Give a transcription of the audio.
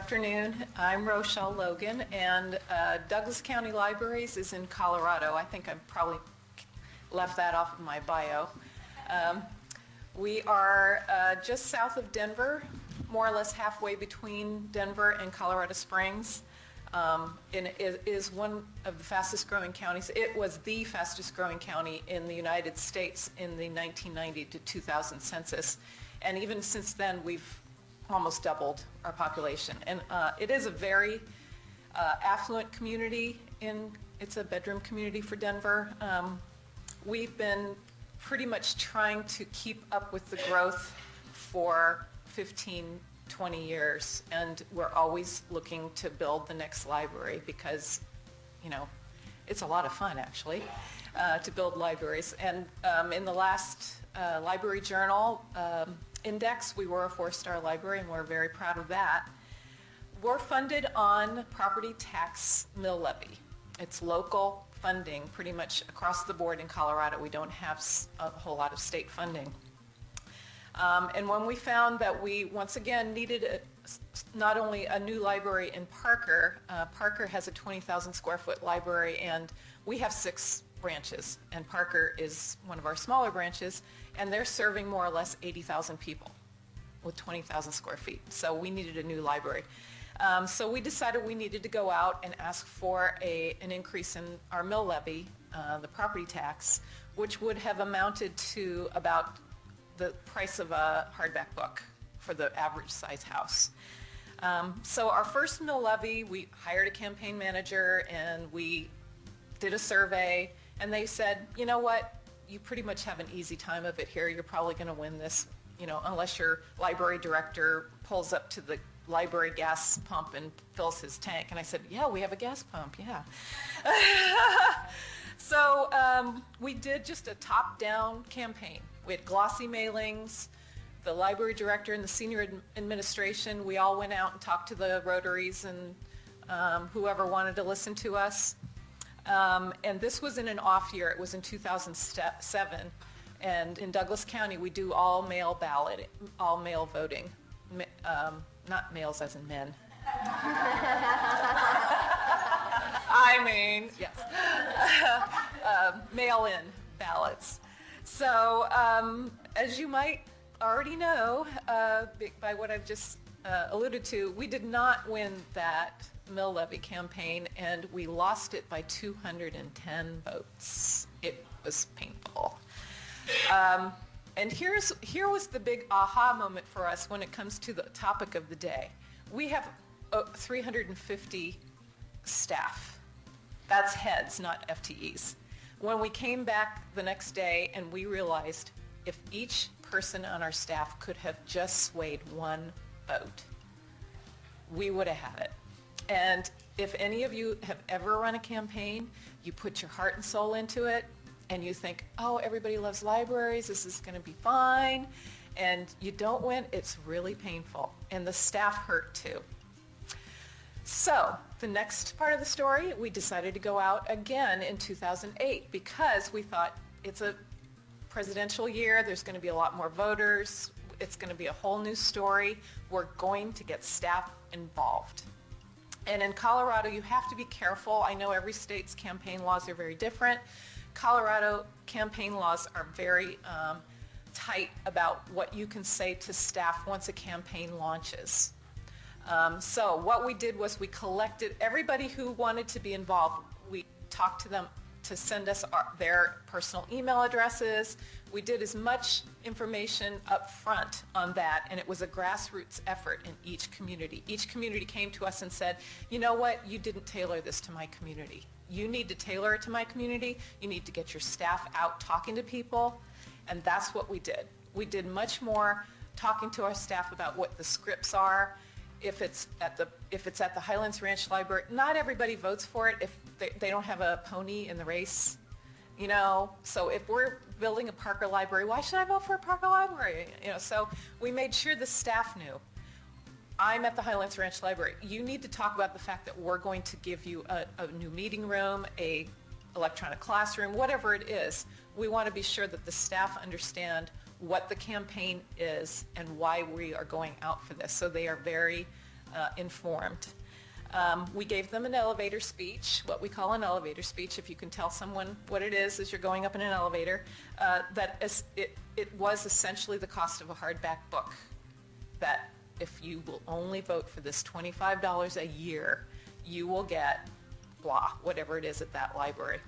afternoon. I'm Rochelle Logan, and Douglas County Libraries is in Colorado. I think I probably left that off of my bio. We are just south of Denver, more or less halfway between Denver and Colorado Springs. And it is one of the fastest growing counties. It was the fastest growing county in the United States in the 1990 to 2000 census. And even since then, we've almost doubled our population. And it is a very affluent community. It's a bedroom community for Denver. We've been pretty much trying to keep up with the growth for 15, 20 years. And we're always looking to build the next library because, you know, it's a lot of fun actually to build libraries. And in the last Library Journal Index, we were a 4-star library, and we're very proud of that. We're funded on property tax mill levy. It's local funding pretty much across the board in Colorado. We don't have a whole lot of state funding. And when we found that we once again needed not only a new library in Parker, Parker has a 20,000 square foot library, and we have 6 branches, and Parker is one of our smaller branches, and they're serving more or less 80,000 people with 20,000 square feet. So we needed a new library. So we decided we needed to go out and ask for an increase in our mill levy, the property tax, which would have amounted to about the price of a hardback book for the average size house. So our first mill levy, we hired a campaign manager and we did a survey, and they said, you know what, you pretty much have an easy time of it here. You're probably going to win this, you know, unless your library director pulls up to the library gas pump and fills his tank. And I said, yeah, we have a gas pump, yeah. So we did just a top-down campaign. We had glossy mailings. The library director and the senior administration, we all went out and talked to the Rotaries and whoever wanted to listen to us. And this was in an off year. It was in 2007. And in Douglas County, we do all mail ballot, all mail voting. Not males as in men. I mean, yes. Mail-in ballots. So as you might already know by what I've just alluded to, we did not win that mill levy campaign, and we lost it by 210 votes. It was painful. And here was the big aha moment for us when it comes to the topic of the day. We have 350 staff. That's heads, not FTEs. When we came back the next day and we realized if each person on our staff could have just swayed one vote, we would have had it. And if any of you have ever run a campaign, you put your heart and soul into it, and you think, oh, everybody loves libraries, this is going to be fine, and you don't win, it's really painful. And the staff hurt too. So the next part of the story, we decided to go out again in 2008 because we thought it's a presidential year, there's going to be a lot more voters, it's going to be a whole new story, we're going to get staff involved. And in Colorado, you have to be careful. I know every state's campaign laws are very different. Colorado campaign laws are very tight about what you can say to staff once a campaign launches. So what we did was we collected everybody who wanted to be involved. We talked to them to send us their personal email addresses. We did as much information up front on that, and it was a grassroots effort in each community. Each community came to us and said, you know what, you didn't tailor this to my community. You need to tailor it to my community. You need to get your staff out talking to people, and that's what we did. We did much more talking to our staff about what the scripts are. If it's at the Highlands Ranch Library, not everybody votes for it if they don't have a pony in the race, you know. So if we're building a Parker library, why should I vote for a Parker library? You know, so we made sure the staff knew. I'm at the Highlands Ranch Library. You need to talk about the fact that we're going to give you a new meeting room, a electronic classroom, whatever it is. We want to be sure that the staff understand what the campaign is and why we are going out for this. So they are very informed. We gave them an elevator speech, what we call an elevator speech, if you can tell someone what it is as you're going up in an elevator, it was essentially the cost of a hardback book, that if you will only vote for this $25 a year, you will get blah, whatever it is at that library.